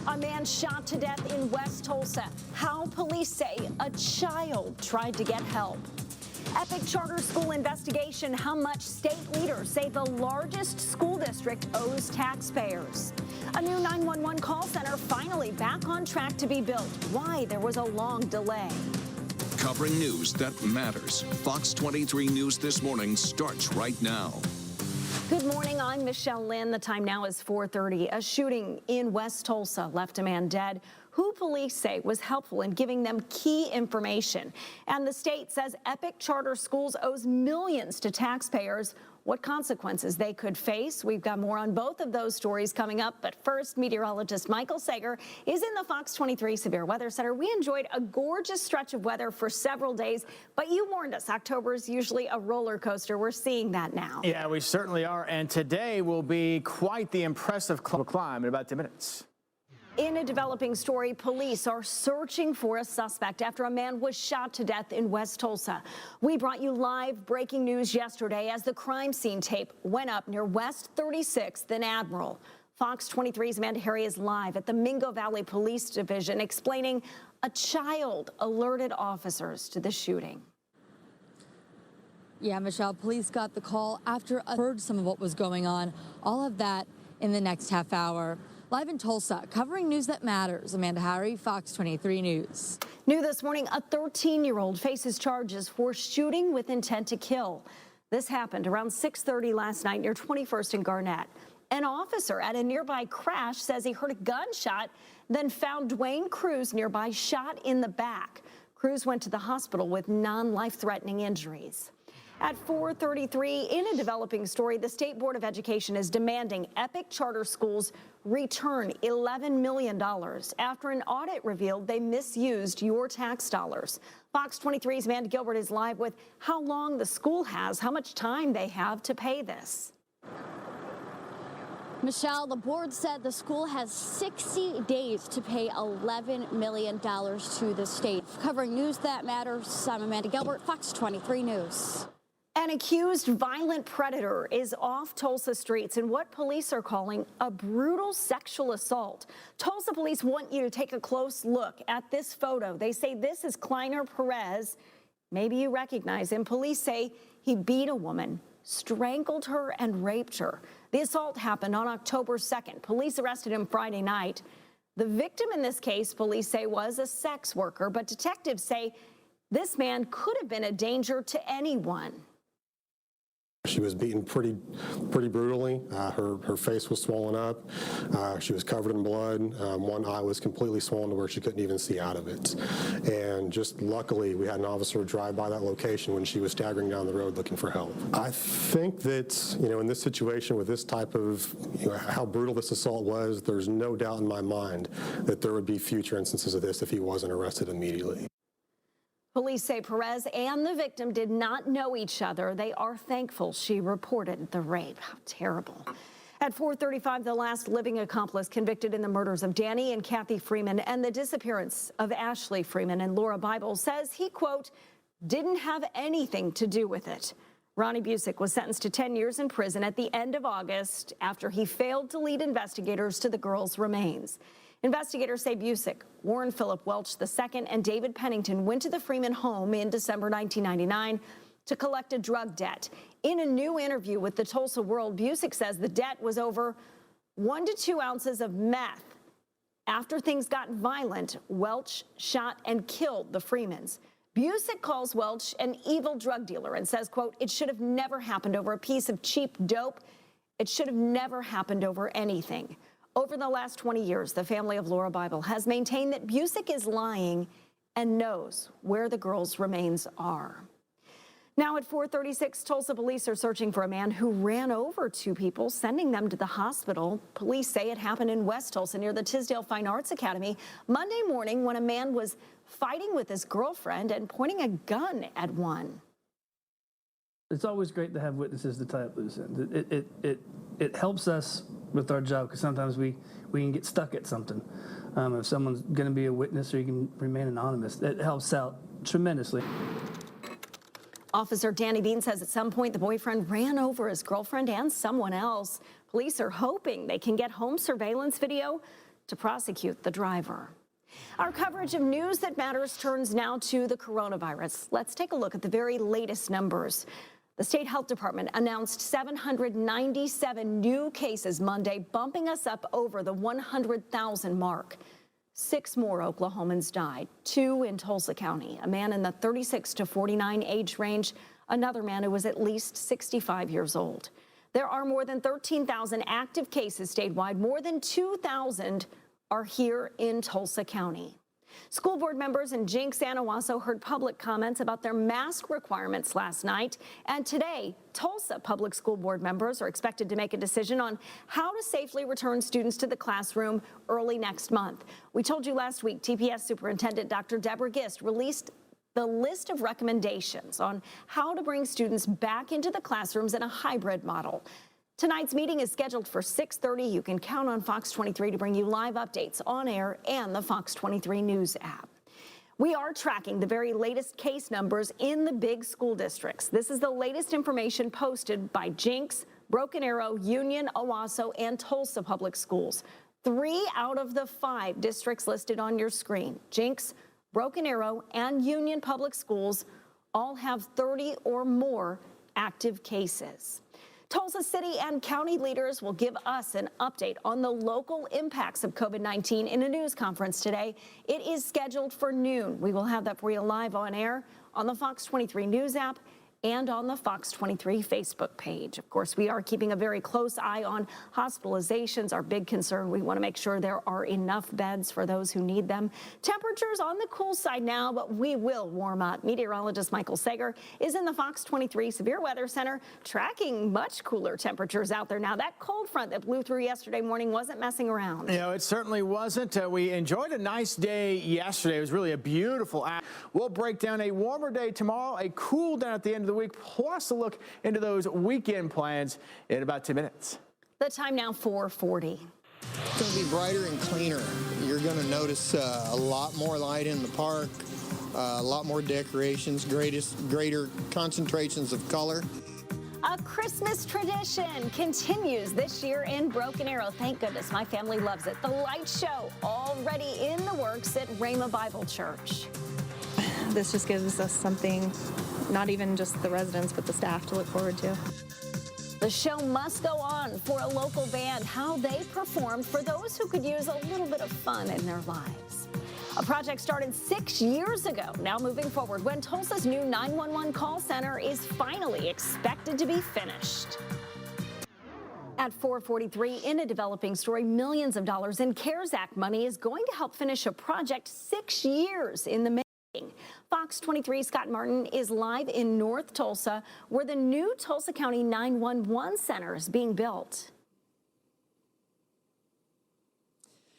A man shot to death in West Tulsa. How police say a child tried to get help. Epic charter school investigation. How much state leaders say the largest school district owes taxpayers. A new 911 call center finally back on track to be built. Why there was a long delay. Covering news that matters. Fox 23 News This Morning starts right now. Good morning, I'm Michelle Lynn. The time now is 4:30. A shooting in West Tulsa left a man dead who police say was helpful in giving them key information. And the state says Epic Charter Schools owes millions to taxpayers. What consequences they could face. We've got more on both of those stories coming up. But first, meteorologist Michael Sager is in the Fox 23 Severe Weather Center. We enjoyed a gorgeous stretch of weather for several days, but you warned us October is usually a roller coaster. We're seeing that now. Yeah, we certainly are. And today will be quite the impressive climb in about 10 minutes. In a developing story, police are searching for a suspect after a man was shot to death in West Tulsa. We brought you live breaking news yesterday as the crime scene tape went up near West 36th and Admiral. Fox 23's Amanda Harry is live at the Mingo Valley Police Division explaining a child alerted officers to the shooting. Yeah, Michelle, police got the call after heard some of what was going on. All of that in the next half hour. Live in Tulsa, covering news that matters. Amanda Harry, Fox 23 News. New this morning, a 13-year-old faces charges for shooting with intent to kill. This happened around 6:30 last night near 21st and Garnett. An officer at a nearby crash says he heard a gunshot, then found Dwayne Cruz nearby shot in the back. Cruz went to the hospital with non-life-threatening injuries. At 4:33, in a developing story, the State Board of Education is demanding Epic Charter Schools return $11 million after an audit revealed they misused your tax dollars. Fox 23's Amanda Gilbert is live with how long the school has, how much time they have to pay this. Michelle, the board said the school has 60 days to pay $11 million to the state. Covering news that matters, I'm Amanda Gilbert, Fox 23 News. An accused violent predator is off Tulsa streets in what police are calling a brutal sexual assault. Tulsa police want you to take a close look at this photo. They say this is Kleiner Perez. Maybe you recognize him. Police say he beat a woman, strangled her, and raped her. The assault happened on October 2nd. Police arrested him Friday night. The victim in this case, police say, was a sex worker, but detectives say this man could have been a danger to anyone. She was beaten pretty brutally. Her face was swollen up. She was covered in blood. One eye was completely swollen to where she couldn't even see out of it. And just luckily, we had an officer drive by that location when she was staggering down the road looking for help. I think that, in this situation with this type of, how brutal this assault was, there's no doubt in my mind that there would be future instances of this if he wasn't arrested immediately. Police say Perez and the victim did not know each other. They are thankful she reported the rape. How terrible. At 4:35, the last living accomplice convicted in the murders of Danny and Kathy Freeman and the disappearance of Ashley Freeman and Laura Bible says he, quote, didn't have anything to do with it. Ronnie Busick was sentenced to 10 years in prison at the end of August after he failed to lead investigators to the girls' remains. Investigators say Busick, Warren Philip Welch II, and David Pennington went to the Freeman home in December 1999 to collect a drug debt. In a new interview with the Tulsa World, Busick says the debt was over 1 to 2 ounces of meth. After things got violent, Welch shot and killed the Freemans. Busick calls Welch an evil drug dealer and says, quote, it should have never happened over a piece of cheap dope. It should have never happened over anything. Over the last 20 years, the family of Laura Bible has maintained that Busick is lying and knows where the girls' remains are. Now at 4:36, Tulsa police are searching for a man who ran over 2 people, sending them to the hospital. Police say it happened in West Tulsa near the Tisdale Fine Arts Academy Monday morning when a man was fighting with his girlfriend and pointing a gun at one. It's always great to have witnesses to tie up loose ends. It helps us with our job because sometimes we can get stuck at something. If someone's going to be a witness or you can remain anonymous, it helps out tremendously. Officer Danny Bean says at some point the boyfriend ran over his girlfriend and someone else. Police are hoping they can get home surveillance video to prosecute the driver. Our coverage of news that matters turns now to the coronavirus. Let's take a look at the very latest numbers. The state health department announced 797 new cases Monday, bumping us up over the 100,000 mark. 6 more Oklahomans died, 2 in Tulsa County, a man in the 36 to 49 age range, another man who was at least 65 years old. There are more than 13,000 active cases statewide. More than 2,000 are here in Tulsa County. School board members in Jinx and Owasso heard public comments about their mask requirements last night. And today, Tulsa public school board members are expected to make a decision on how to safely return students to the classroom early next month. We told you last week, TPS Superintendent Dr. Deborah Gist released the list of recommendations on how to bring students back into the classrooms in a hybrid model. Tonight's meeting is scheduled for 6:30. You can count on Fox 23 to bring you live updates on air and the Fox 23 News app. We are tracking the very latest case numbers in the big school districts. This is the latest information posted by Jinx, Broken Arrow, Union, Owasso, and Tulsa Public Schools. 3 out of the 5 districts listed on your screen, Jinx, Broken Arrow, and Union Public Schools, all have 30 or more active cases. Tulsa City and county leaders will give us an update on the local impacts of COVID-19 in a news conference today. It is scheduled for noon. We will have that for you live on air on the Fox 23 News app and on the Fox 23 Facebook page. Of course, we are keeping a very close eye on hospitalizations. Our big concern, we want to make sure there are enough beds for those who need them. Temperatures on the cool side now, but we will warm up. Meteorologist Michael Sager is in the Fox 23 Severe Weather Center, tracking much cooler temperatures out there now. That cold front that blew through yesterday morning wasn't messing around. You know, it certainly wasn't. We enjoyed a nice day yesterday. It was really a beautiful act. We'll break down a warmer day tomorrow, a cool down at the end of the week, plus a look into those weekend plans in about 10 minutes. The time now 4:40. It's going to be brighter and cleaner. You're going to notice a lot more light in the park, a lot more decorations, greater concentrations of color. A Christmas tradition continues this year in Broken Arrow. Thank goodness, my family loves it. The light show already in the works at Rhema Bible Church. This just gives us something, not even just the residents, but the staff to look forward to. The show must go on for a local band, how they performed for those who could use a little bit of fun in their lives. A project started 6 years ago, now moving forward when Tulsa's new 911 call center is finally expected to be finished. At 4:43, in a developing story, millions of dollars in CARES Act money is going to help finish a project 6 years in the making. Fox 23's Scott Martin is live in North Tulsa, where the new Tulsa County 911 Center is being built.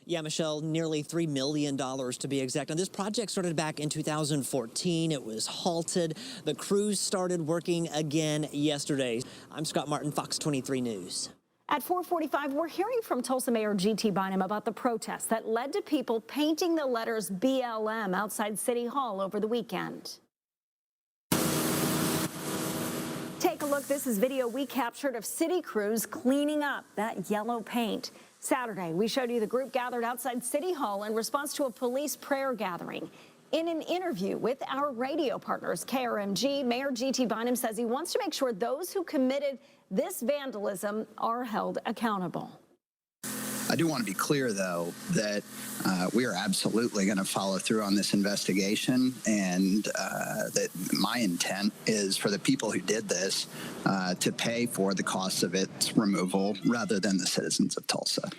Yeah, Michelle, nearly $3 million to be exact. Now, this project started back in 2014. It was halted. The crews started working again yesterday. I'm Scott Martin, Fox 23 News. At 4:45, we're hearing from Tulsa Mayor G.T. Bynum about the protests that led to people painting the letters BLM outside City Hall over the weekend. Take a look. This is video we captured of city crews cleaning up that yellow paint. Saturday, we showed you the group gathered outside City Hall in response to a police prayer gathering. In an interview with our radio partners, KRMG, Mayor G.T. Bynum says he wants to make sure those who committed this vandalism are held accountable. I do want to be clear, though, that we are absolutely going to follow through on this investigation, and that my intent is for the people who did this to pay for the costs of its removal rather than the citizens of Tulsa.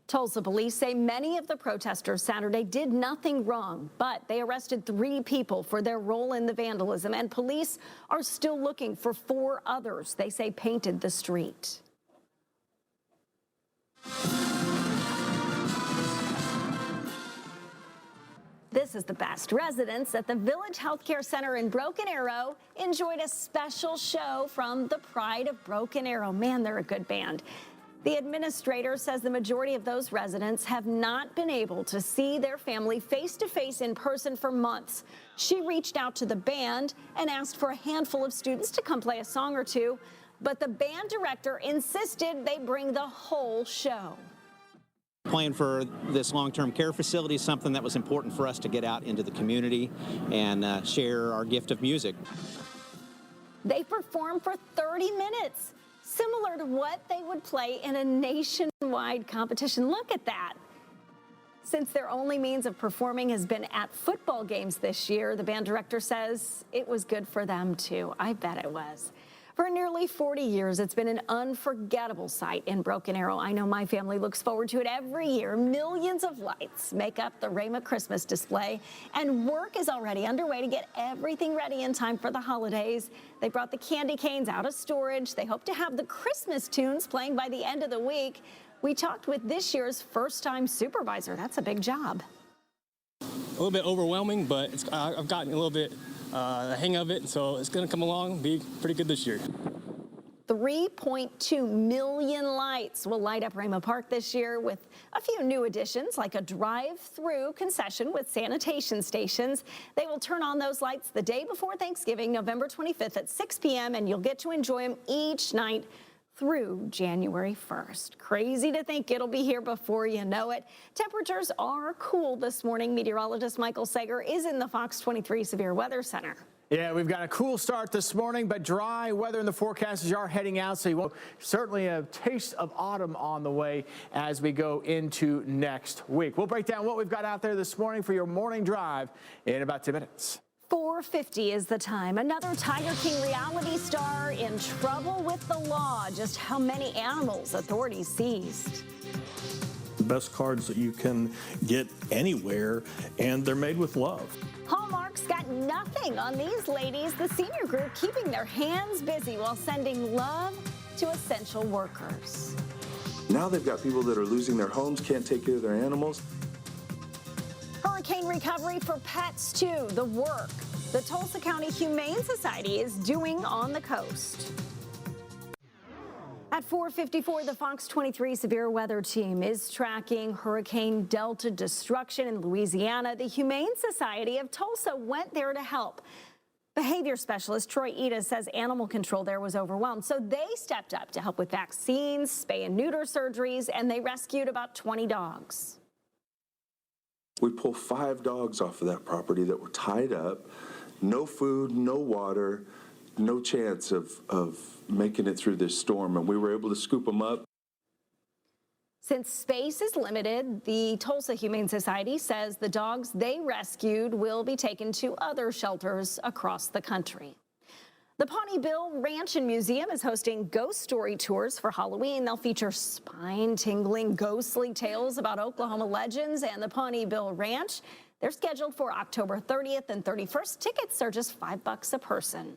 Tulsa police say many of the protesters Saturday did nothing wrong, but they arrested 3 people for their role in the vandalism, and police are still looking for 4 others they say painted the street. This is the best. Residents at the Village Healthcare Center in Broken Arrow enjoyed a special show from the Pride of Broken Arrow. Man, they're a good band. The administrator says the majority of those residents have not been able to see their family face-to-face in person for months. She reached out to the band and asked for a handful of students to come play a song or two, but the band director insisted they bring the whole show. Playing for this long-term care facility is something that was important for us to get out into the community and share our gift of music. They performed for 30 minutes, similar to what they would play in a nationwide competition. Look at that. Since their only means of performing has been at football games this year, the band director says it was good for them too. I bet it was. For nearly 40 years, it's been an unforgettable sight in Broken Arrow. I know my family looks forward to it every year. Millions of lights make up the Rama Christmas display, and work is already underway to get everything ready in time for the holidays. They brought the candy canes out of storage. They hope to have the Christmas tunes playing by the end of the week. We talked with this year's first-time supervisor. That's a big job. A little bit overwhelming, but I've gotten a little bit the hang of it, so it's going to come along, be pretty good this year. 3.2 million lights will light up Rama Park this year, with a few new additions like a drive-through concession with sanitation stations. They will turn on those lights the day before Thanksgiving, November 25th at 6 p.m., and you'll get to enjoy them each night through January 1st. Crazy to think it'll be here before you know it. Temperatures are cool this morning. Meteorologist Michael Sager is in the Fox 23 Severe Weather Center. Yeah, we've got a cool start this morning, but dry weather in the forecast as you are heading out, so you won't. Certainly a taste of autumn on the way as we go into next week. We'll break down what we've got out there this morning for your morning drive in about 2 minutes. 4:50 is the time. Another Tiger King reality star in trouble with the law. Just how many animals authorities seized? The best cards that you can get anywhere, and they're made with love. Hallmark's got nothing on these ladies. The senior group keeping their hands busy while sending love to essential workers. Now they've got people that are losing their homes, can't take care of their animals. Hurricane recovery for pets, too. The work the Tulsa County Humane Society is doing on the coast. At 4:54, the Fox 23 Severe Weather Team is tracking Hurricane Delta destruction in Louisiana. The Humane Society of Tulsa went there to help. Behavior specialist Troy Eda says animal control there was overwhelmed, so they stepped up to help with vaccines, spay and neuter surgeries, and they rescued about 20 dogs. We pulled 5 dogs off of that property that were tied up, no food, no water, no chance of making it through this storm, and we were able to scoop them up. Since space is limited, the Tulsa Humane Society says the dogs they rescued will be taken to other shelters across the country. The Pawnee Bill Ranch and Museum is hosting ghost story tours for Halloween. They'll feature spine-tingling, ghostly tales about Oklahoma legends and the Pawnee Bill Ranch. They're scheduled for October 30th and 31st. Tickets are just $5 a person.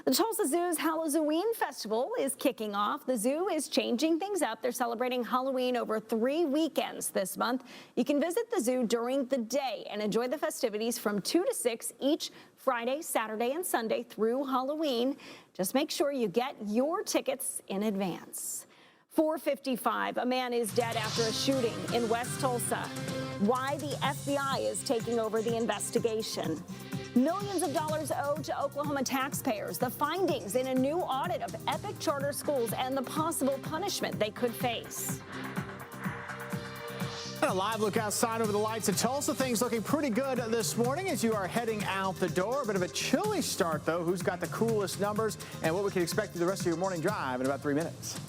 The Tulsa Zoo's Halloween Festival is kicking off. The zoo is changing things up. They're celebrating Halloween over 3 weekends this month. You can visit the zoo during the day and enjoy the festivities from 2 to 6 each Friday, Saturday, and Sunday through Halloween. Just make sure you get your tickets in advance. 4:55, a man is dead after a shooting in West Tulsa. Why the FBI is taking over the investigation. Millions of dollars owed to Oklahoma taxpayers. The findings in a new audit of Epic charter schools and the possible punishment they could face. And a live look outside over the lights of Tulsa. Things looking pretty good this morning as you are heading out the door. A bit of a chilly start, though. Who's got the coolest numbers and what we can expect through the rest of your morning drive in about 3 minutes?